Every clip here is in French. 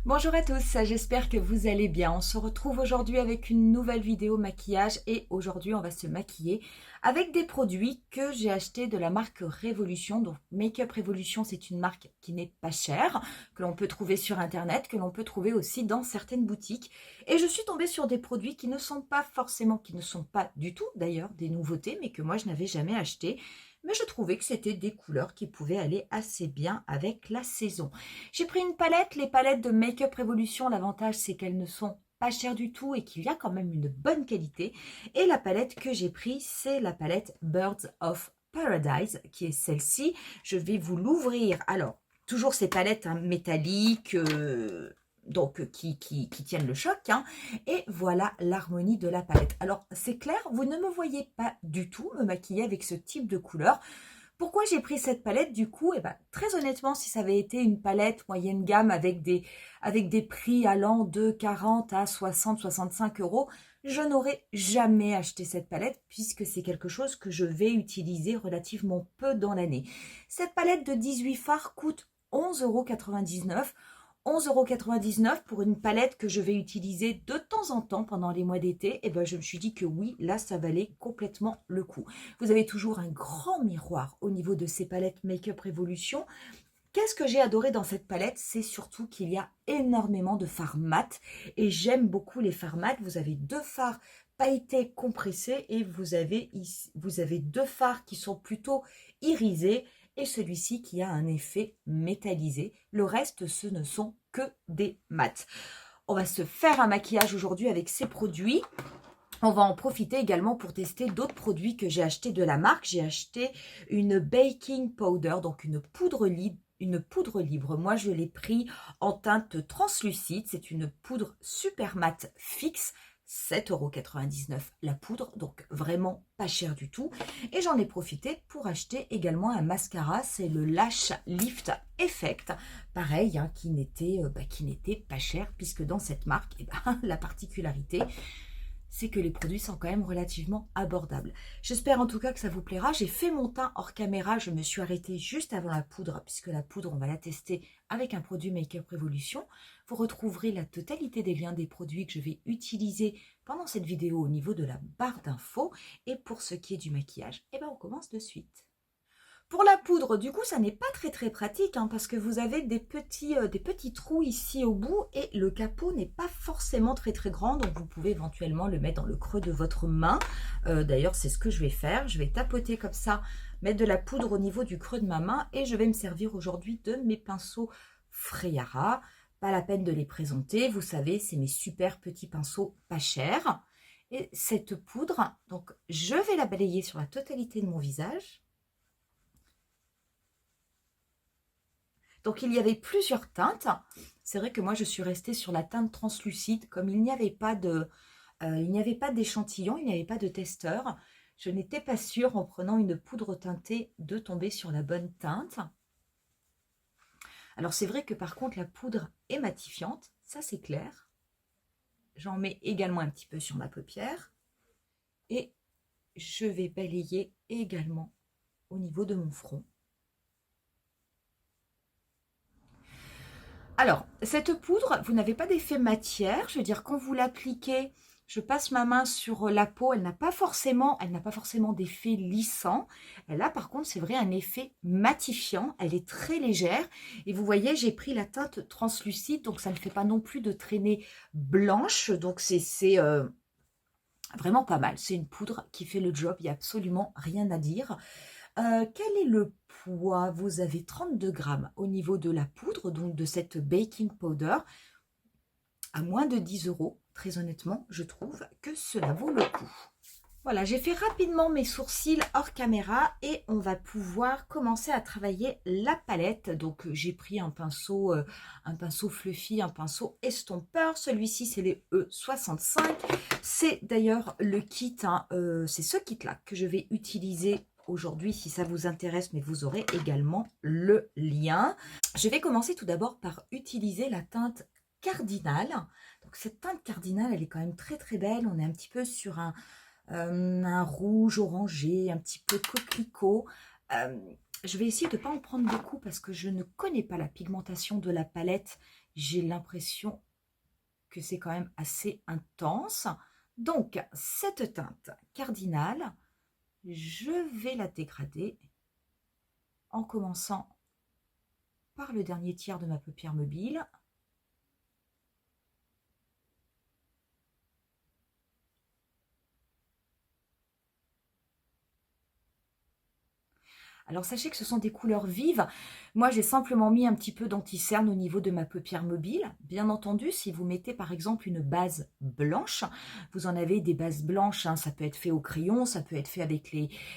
Bonjour à tous, j'espère que vous allez bien. On se retrouve aujourd'hui avec une nouvelle vidéo maquillage et aujourd'hui on va se maquiller avec des produits que j'ai achetés de la marque Révolution. Donc Make-up Révolution, c'est une marque qui n'est pas chère, que l'on peut trouver sur internet, que l'on peut trouver aussi dans certaines boutiques. Et je suis tombée sur des produits qui ne sont pas forcément, qui ne sont pas du tout d'ailleurs des nouveautés, mais que moi je n'avais jamais acheté. Mais je trouvais que c'était des couleurs qui pouvaient aller assez bien avec la saison. J'ai pris une palette, les palettes de Make-up Révolution, l'avantage c'est qu'elles ne sont pas chères du tout et qu'il y a quand même une bonne qualité. Et la palette que j'ai prise, c'est la palette Birds of Paradise, qui est celle-ci. Je vais vous l'ouvrir. Alors, toujours ces palettes métalliques, donc qui tiennent le choc. Et voilà l'harmonie de la palette. Alors, c'est clair, vous ne me voyez pas du tout me maquiller avec ce type de couleur. Pourquoi j'ai pris cette palette du coup? Très honnêtement, si ça avait été une palette moyenne gamme avec des prix allant de 40 à 60, 65 euros, je n'aurais jamais acheté cette palette puisque c'est quelque chose que je vais utiliser relativement peu dans l'année. Cette palette de 18 fards coûte 11,99 €. 11,99 € pour une palette que je vais utiliser de temps en temps pendant les mois d'été, et ben je me suis dit que oui, là ça valait complètement le coup. Vous avez toujours un grand miroir au niveau de ces palettes Make-up Révolution. Qu'est-ce que j'ai adoré dans cette palette? C'est surtout qu'il y a énormément de fards mat et j'aime beaucoup les fards mat. Vous avez deux fards pailletés compressés et vous avez deux fards qui sont plutôt irisés et celui-ci qui a un effet métallisé. Le reste, ce ne sont que des mats. On va se faire un maquillage aujourd'hui avec ces produits. On va en profiter également pour tester d'autres produits que j'ai achetés de la marque. J'ai acheté une baking powder, donc une poudre libre. Moi, je l'ai pris en teinte translucide. C'est une poudre super mat fixe. 7,99 € la poudre, donc vraiment pas cher du tout. Et j'en ai profité pour acheter également un mascara, c'est le Lash Lift Effect. Pareil, qui n'était pas cher, puisque dans cette marque, la particularité, c'est que les produits sont quand même relativement abordables. J'espère en tout cas que ça vous plaira. J'ai fait mon teint hors caméra, je me suis arrêtée juste avant la poudre, puisque la poudre, on va la tester avec un produit Make-up Révolution. Vous retrouverez la totalité des liens des produits que je vais utiliser pendant cette vidéo au niveau de la barre d'infos. Et pour ce qui est du maquillage, on commence de suite. Pour la poudre, du coup, ça n'est pas très pratique parce que vous avez des petits trous ici au bout et le capot n'est pas forcément très grand, donc vous pouvez éventuellement le mettre dans le creux de votre main. D'ailleurs, c'est ce que je vais faire. Je vais tapoter comme ça, mettre de la poudre au niveau du creux de ma main et je vais me servir aujourd'hui de mes pinceaux Freara. Pas la peine de les présenter, vous savez, c'est mes super petits pinceaux pas chers. Et cette poudre, donc je vais la balayer sur la totalité de mon visage. Donc, il y avait plusieurs teintes. C'est vrai que moi, je suis restée sur la teinte translucide. Comme il n'y avait pas d'échantillon, il n'y avait pas de testeur, je n'étais pas sûre, en prenant une poudre teintée, de tomber sur la bonne teinte. Alors, c'est vrai que par contre, la poudre est matifiante. Ça, c'est clair. J'en mets également un petit peu sur ma paupière. Et je vais balayer également au niveau de mon front. Alors, cette poudre, vous n'avez pas d'effet matière. Je veux dire, quand vous l'appliquez, je passe ma main sur la peau, elle n'a pas forcément d'effet lissant. Elle a par contre, c'est vrai, un effet matifiant. Elle est très légère. Et vous voyez, j'ai pris la teinte translucide, donc ça ne fait pas non plus de traînées blanches. Donc, c'est vraiment pas mal. C'est une poudre qui fait le job, il n'y a absolument rien à dire. Quel est le poids? Vous avez 32 grammes au niveau de la poudre, donc de cette baking powder, à moins de 10 €. Très honnêtement, je trouve que cela vaut le coup. Voilà, j'ai fait rapidement mes sourcils hors caméra et on va pouvoir commencer à travailler la palette. Donc, j'ai pris un pinceau fluffy, un pinceau estompeur. Celui-ci, c'est les E65. C'est d'ailleurs le kit, c'est ce kit-là que je vais utiliser aujourd'hui si ça vous intéresse, mais vous aurez également le lien. Je vais commencer tout d'abord par utiliser la teinte Cardinal. Donc, cette teinte Cardinal, elle est quand même très belle. On est un petit peu sur un rouge orangé, un petit peu coquelicot. Je vais essayer de ne pas en prendre beaucoup parce que je ne connais pas la pigmentation de la palette j'ai l'impression que c'est quand même assez intense. Donc, cette teinte cardinale, je vais la dégrader en commençant par le dernier tiers de ma paupière mobile. Alors sachez que ce sont des couleurs vives. Moi j'ai simplement mis un petit peu d'anti-cerne au niveau de ma paupière mobile. Bien entendu, si vous mettez par exemple une base blanche, vous en avez des bases blanches, hein, ça peut être fait au crayon, ça peut être fait avec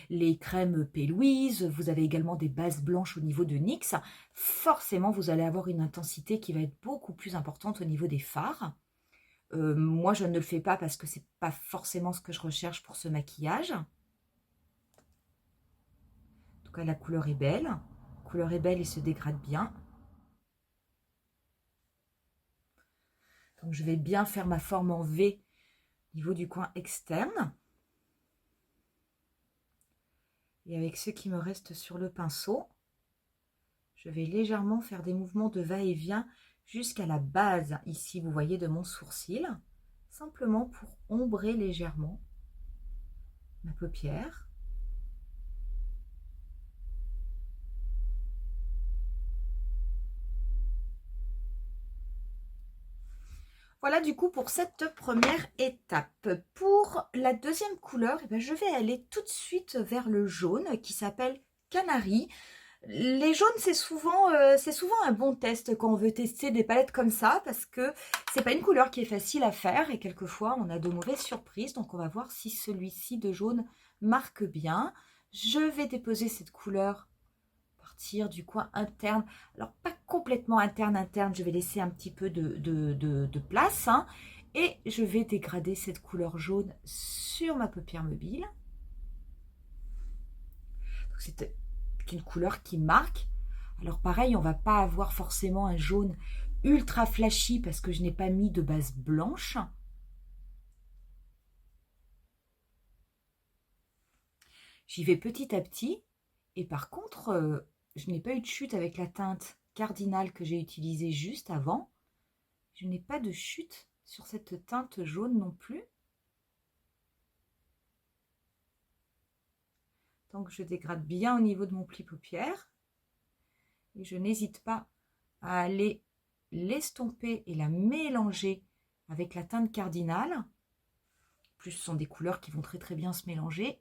les crèmes P. Louise, vous avez également des bases blanches au niveau de NYX. Forcément vous allez avoir une intensité qui va être beaucoup plus importante au niveau des fards. Moi je ne le fais pas parce que c'est pas forcément ce que je recherche pour ce maquillage. En tout cas, la couleur est belle. La couleur est belle et se dégrade bien. Donc, je vais bien faire ma forme en V au niveau du coin externe. Et avec ce qui me reste sur le pinceau, je vais légèrement faire des mouvements de va-et-vient jusqu'à la base, ici, vous voyez, de mon sourcil. Simplement pour ombrer légèrement ma paupière. Voilà du coup pour cette première étape. Pour la deuxième couleur, je vais aller tout de suite vers le jaune qui s'appelle Canary. Les jaunes, c'est souvent un bon test quand on veut tester des palettes comme ça parce que c'est pas une couleur qui est facile à faire et quelquefois on a de mauvaises surprises. Donc on va voir si celui-ci de jaune marque bien. Je vais déposer cette couleur du coin interne, alors pas complètement interne, je vais laisser un petit peu de place, hein, et je vais dégrader cette couleur jaune sur ma paupière mobile. C'est une couleur qui marque. Alors pareil, on va pas avoir forcément un jaune ultra flashy parce que je n'ai pas mis de base blanche. J'y vais petit à petit et par contre je n'ai pas eu de chute avec la teinte cardinale que j'ai utilisée juste avant. Je n'ai pas de chute sur cette teinte jaune non plus. Donc je dégrade bien au niveau de mon pli paupière. Et je n'hésite pas à aller l'estomper et la mélanger avec la teinte cardinale. En plus, ce sont des couleurs qui vont très très bien se mélanger.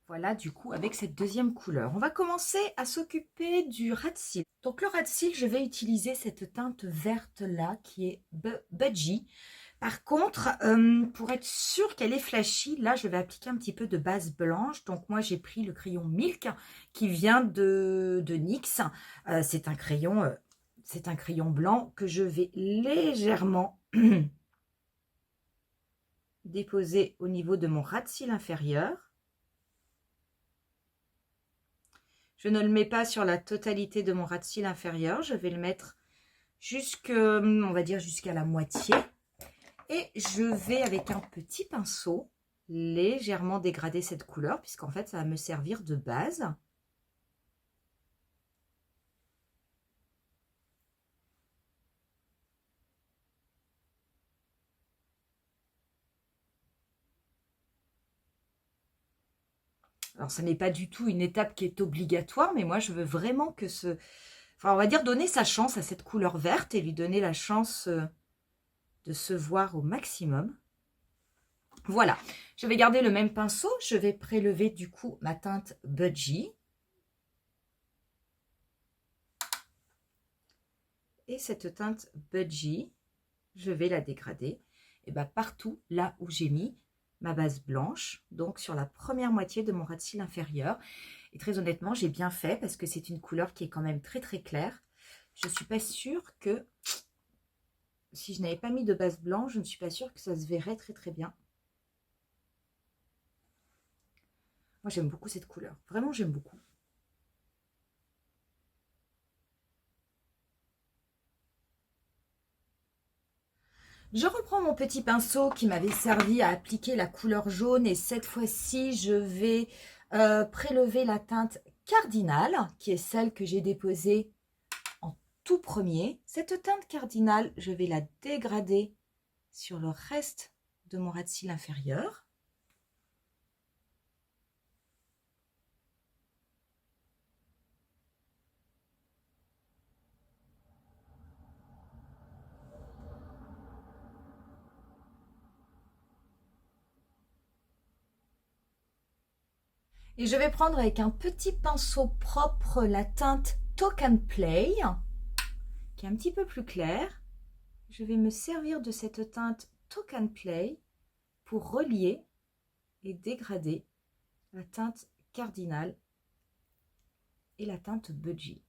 Voilà, du coup, avec cette deuxième couleur. On va commencer à s'occuper du ras de cils. Donc, le ras de cils, je vais utiliser cette teinte verte-là, qui est Budgie. Par contre, pour être sûre qu'elle est flashy, là, je vais appliquer un petit peu de base blanche. Donc, moi, j'ai pris le crayon Milk, qui vient de NYX. C'est un crayon blanc que je vais légèrement déposer au niveau de mon ras de cils inférieur. Je ne le mets pas sur la totalité de mon ras de cils inférieur. Je vais le mettre on va dire jusqu'à la moitié. Et je vais, avec un petit pinceau, légèrement dégrader cette couleur, puisqu'en fait, ça va me servir de base. Alors, ce n'est pas du tout une étape qui est obligatoire, mais moi, je veux vraiment que on va dire donner sa chance à cette couleur verte et lui donner la chance de se voir au maximum. Voilà, je vais garder le même pinceau. Je vais prélever du coup ma teinte Budgie. Et cette teinte Budgie, je vais la dégrader partout là où j'ai mis ma base blanche, donc sur la première moitié de mon ras de cils inférieur. Et très honnêtement, j'ai bien fait parce que c'est une couleur qui est quand même très très claire. Je ne suis pas sûre que, si je n'avais pas mis de base blanche, je ne suis pas sûre que ça se verrait très très bien. Moi, j'aime beaucoup cette couleur. Vraiment, j'aime beaucoup. Je reprends mon petit pinceau qui m'avait servi à appliquer la couleur jaune et cette fois-ci, je vais prélever la teinte Cardinal, qui est celle que j'ai déposée en tout premier. Cette teinte Cardinal, je vais la dégrader sur le reste de mon ras de cils inférieur. Et je vais prendre avec un petit pinceau propre la teinte Talk and Play, qui est un petit peu plus claire. Je vais me servir de cette teinte Talk and Play pour relier et dégrader la teinte Cardinal et la teinte Budgie.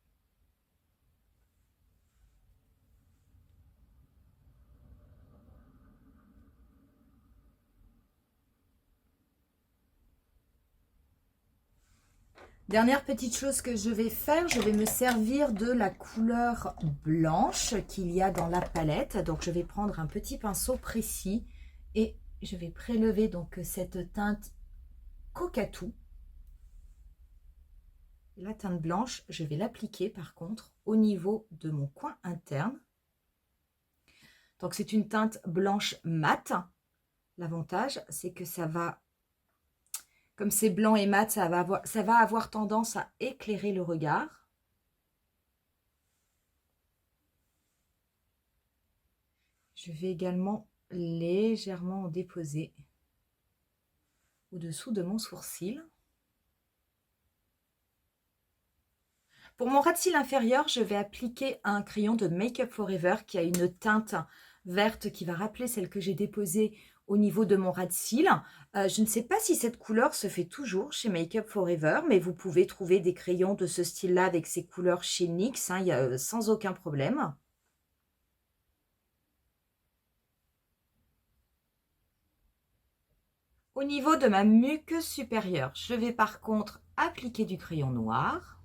Dernière petite chose que je vais faire, je vais me servir de la couleur blanche qu'il y a dans la palette. Donc je vais prendre un petit pinceau précis et je vais prélever donc cette teinte cocatou. La teinte blanche, je vais l'appliquer par contre au niveau de mon coin interne. Donc c'est une teinte blanche mat. L'avantage, c'est que ça va, comme c'est blanc et mat, ça va avoir tendance à éclairer le regard. Je vais également légèrement en déposer au-dessous de mon sourcil. Pour mon ras de cils inférieur, je vais appliquer un crayon de Make Up For Ever qui a une teinte verte qui va rappeler celle que j'ai déposée au niveau de mon ras de cils. Je ne sais pas si cette couleur se fait toujours chez Make Up For Ever, mais vous pouvez trouver des crayons de ce style-là avec ces couleurs chez NYX, hein, sans aucun problème. Au niveau de ma muqueuse supérieure, je vais par contre appliquer du crayon noir.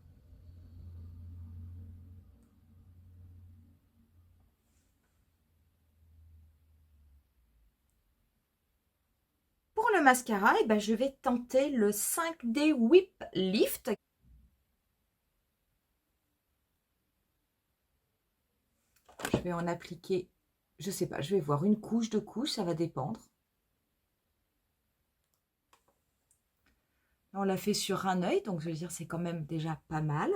Pour le mascara, eh ben, je vais tenter le 5D Whip Lift. Je vais en appliquer, je sais pas, je vais voir une couche, deux couches, ça va dépendre. On l'a fait sur un œil, donc je veux dire c'est quand même déjà pas mal.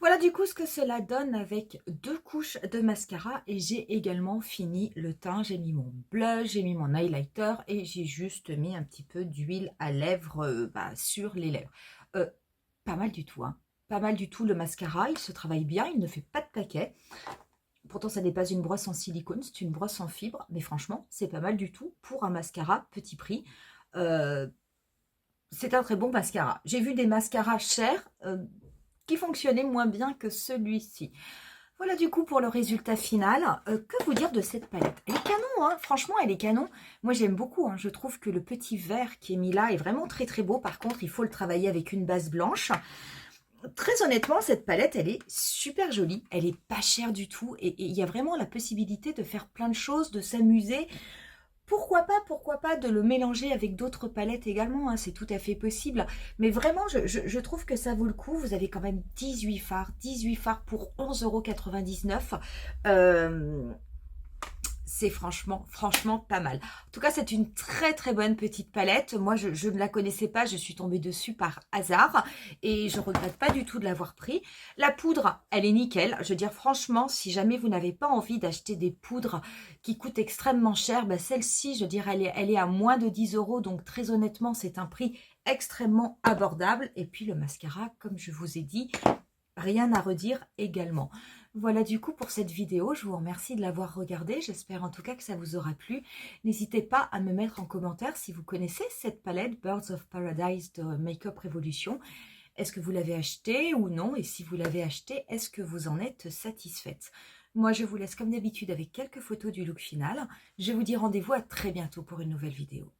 Voilà du coup ce que cela donne avec 2 couches de mascara et j'ai également fini le teint. J'ai mis mon blush, j'ai mis mon highlighter et j'ai juste mis un petit peu d'huile à lèvres sur les lèvres. Pas mal du tout, hein. Pas mal du tout le mascara, il se travaille bien, il ne fait pas de paquet. Pourtant, ça n'est pas une brosse en silicone, c'est une brosse en fibre. Mais franchement, c'est pas mal du tout pour un mascara petit prix. C'est un très bon mascara. J'ai vu des mascaras chers qui fonctionnaient moins bien que celui-ci. Voilà du coup pour le résultat final. Que vous dire de cette palette? Elle est canon, hein, franchement, elle est canon. Moi, j'aime beaucoup. Hein. Je trouve que le petit vert qui est mis là est vraiment très très beau. Par contre, il faut le travailler avec une base blanche. Très honnêtement, cette palette, elle est super jolie. Elle est pas chère du tout. Et il y a vraiment la possibilité de faire plein de choses, de s'amuser. Pourquoi pas de le mélanger avec d'autres palettes également, hein, c'est tout à fait possible. Mais vraiment, je trouve que ça vaut le coup. Vous avez quand même 18 fards pour 11,99 €. C'est franchement pas mal. En tout cas, c'est une très très bonne petite palette. Moi, je ne la connaissais pas, je suis tombée dessus par hasard et je regrette pas du tout de l'avoir pris. La poudre, elle est nickel. Je veux dire, franchement, si jamais vous n'avez pas envie d'acheter des poudres qui coûtent extrêmement cher, ben celle-ci, je veux dire, elle est à moins de 10 €. Donc, très honnêtement, c'est un prix extrêmement abordable. Et puis, le mascara, comme je vous ai dit, rien à redire également. Voilà du coup pour cette vidéo, je vous remercie de l'avoir regardée, j'espère en tout cas que ça vous aura plu. N'hésitez pas à me mettre en commentaire si vous connaissez cette palette Birds of Paradise de Make Up Revolution. Est-ce que vous l'avez achetée ou non? Et si vous l'avez achetée, est-ce que vous en êtes satisfaite? Moi je vous laisse comme d'habitude avec quelques photos du look final. Je vous dis rendez-vous à très bientôt pour une nouvelle vidéo.